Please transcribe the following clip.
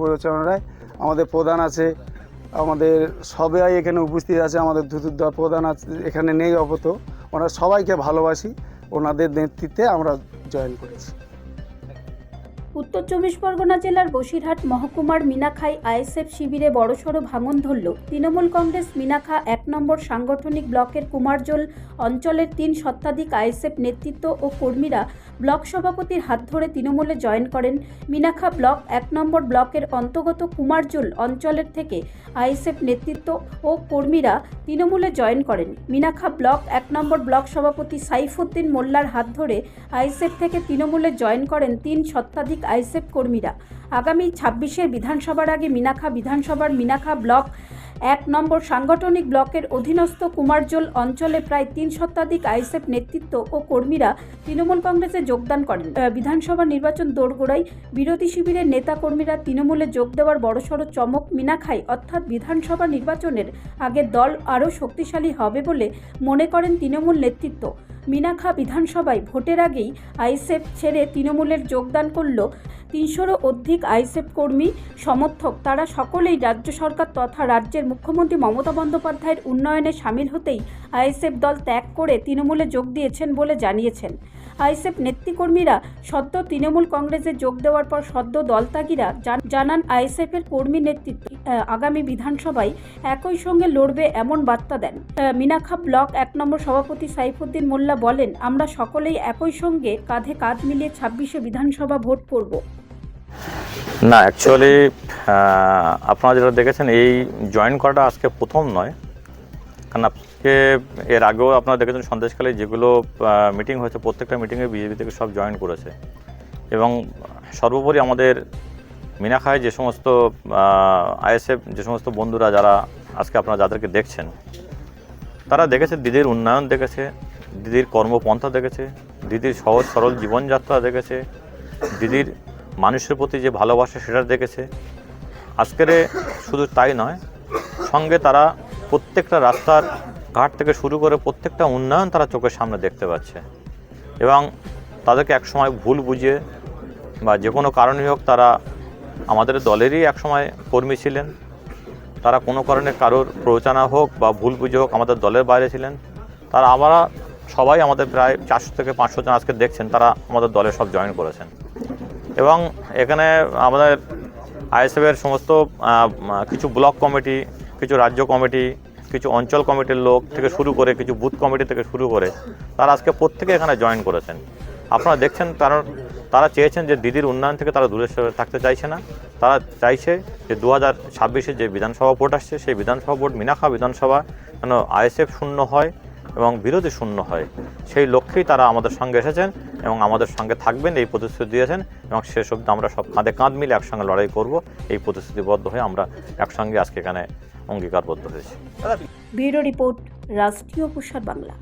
পরিচালনায় আমাদের প্রধান আছে, আমাদের সবাই এখানে উপস্থিত আছে। আমাদের ধুতুরদা প্রধান আছে, এখানে নেই অবত, ওনারা সবাইকে ভালোবাসি, ওনাদের নেতৃত্বে আমরা জয়েন করেছি। উত্তর 24 পরগনা জেলার বসিরহাট মহকুমার মিনাখাই আইএসএফ শিবিরে বড়সড় ভাঙন ধরল। তৃণমূল কংগ্রেস মিনাখা 1 নম্বর সাংগঠনিক ব্লকের কুমারজোল অঞ্চলের 3 শতাধিক আইএসএফ নেতৃত্ব ও কর্মীরা ব্লক সভাপতির হাত ধরে তৃণমূলে জয়েন করেন। মিনাখা ব্লক 1 নম্বর ব্লকের অন্তর্গত কুমারজোল অঞ্চলের থেকে আইএসএফ নেতৃত্ব ও কর্মীরা তৃণমূলে জয়েন করেন। মিনাখা ব্লক 1 নম্বর ব্লক সভাপতি সাইফুদ্দিন মোল্লার হাত ধরে আইএসএফ থেকে তৃণমূলে জয়েন করেন 3 শতাধিক আইএসএফ কর্মীরা। আগামী 26-এর বিধানসভার আগে মিনাখা বিধানসভার মিনাখা ব্লক 1 নম্বর সাংগঠনিক ব্লকের অধীনস্থ কুমারজোল অঞ্চলে প্রায় 3 শতাধিক আইএসএফ নেতৃত্ব ও কর্মীরা তৃণমূল কংগ্রেসে যোগদান করেন। বিধানসভা নির্বাচন দোরগোড়ায় বিরোধী শিবিরের নেতা কর্মীরা তৃণমূলে যোগ দেওয়ার বড়সড় চমক মিনাখাই, অর্থাৎ বিধানসভা নির্বাচনের আগে দল আরও শক্তিশালী হবে বলে মনে করেন তৃণমূল নেতৃত্ব। মিনাখা বিধানসভায় ভোটের আগেই আইএসএফ ছেড়ে তৃণমূলের যোগদান করল 300-রও অধিক আইএসএফ কর্মী সমর্থক। তারা সকলেই রাজ্য সরকার তথা রাজ্যের মুখ্যমন্ত্রী মমতা বন্দ্যোপাধ্যায়ের উন্নয়নে সামিল হতেই আইএসএফ দল ত্যাগ করে তৃণমূলে যোগ দিয়েছেন বলে জানিয়েছেন। আইএসএফ নেতৃকর্মীরা সদ্য তৃণমূল কংগ্রেসে যোগ দেওয়ার পর সদ্য দলত্যাগীরা জানান আইএসএফের কর্মী নেতৃত্ব আগামী বিধানসভায় একই সঙ্গে লড়বে এমন বার্তা দেন। মিনাখা ব্লক 1 নম্বর সভাপতি সাইফুদ্দিন মোল্লা বলেন, আমরা সকলেই একই সঙ্গে কাঁধে কাঁধ মিলিয়ে 26-এ বিধানসভা ভোট করব। না, অ্যাকচুয়ালি আপনারা যেটা দেখেছেন এই জয়েন করাটা আজকে প্রথম নয়, কারণ আজকে এর আগেও আপনারা দেখেছেন সন্দেশখালী যেগুলো মিটিং হয়েছে প্রত্যেকটা মিটিংয়ে বিজেপি থেকে সব জয়েন করেছে। এবং সর্বোপরি আমাদের মিনাখায় যে সমস্ত আইএসএফ যে সমস্ত বন্ধুরা যারা আজকে আপনারা যাদেরকে দেখছেন, তারা দেখেছে দিদির উন্নয়ন দেখেছে, দিদির কর্মপন্থা দেখেছে, দিদির সহজ সরল জীবনযাত্রা দেখেছে, দিদির মানুষের প্রতি যে ভালোবাসা সেটা দেখেছে। আজকের শুধু তাই নয়, সঙ্গে তারা প্রত্যেকটা রাস্তার ঘাট থেকে শুরু করে প্রত্যেকটা উন্নয়ন তারা চোখের সামনে দেখতে পাচ্ছে। এবং তাদেরকে একসময় ভুল বুঝিয়ে বা যে কোনো কারণেই হোক তারা আমাদের দলেরই একসময় কর্মী ছিলেন, তারা কোনো কারণে কারোর প্ররোচনা হোক বা ভুল বুঝে হোক আমাদের দলের বাইরে ছিলেন। তারা আমরা সবাই আমাদের প্রায় 400 থেকে 500 জন আজকে দেখছেন, তারা আমাদের দলে সব জয়েন করেছেন। এবং এখানে আমাদের আইএসএফের সমস্ত কিছু ব্লক কমিটি, কিছু রাজ্য কমিটি, কিছু অঞ্চল কমিটির লোক থেকে শুরু করে কিছু বুথ কমিটি থেকে শুরু করে তারা আজকে প্রত্যেকে এখানে জয়েন করেছেন। আপনারা দেখছেন, কারণ তারা চেয়েছেন যে দিদির উন্নয়ন থেকে তারা দূরে থাকতে চাইছে না। তারা চাইছে যে 2026-এ যে বিধানসভা ভোট আসছে সেই বিধানসভা ভোট মিনাখা বিধানসভা যেন আইএসএফ শূন্য হয় এবং বিরোধী শূন্য হয়, সেই লক্ষ্যেই তারা আমাদের সঙ্গে এসেছেন এবং আমাদের সঙ্গে থাকবেন এই প্রতিশ্রুতি দিয়েছেন। এবং শেষ অবধি আমরা সব কাঁধে কাঁধ মিলে একসঙ্গে লড়াই করব, এই প্রতিশ্রুতিবদ্ধ হয়ে আমরা একসঙ্গে আজকে এখানে অঙ্গীকারবদ্ধ হয়েছি। ব্যুরো রিপোর্ট, রাষ্ট্রীয় প্রসার বাংলা।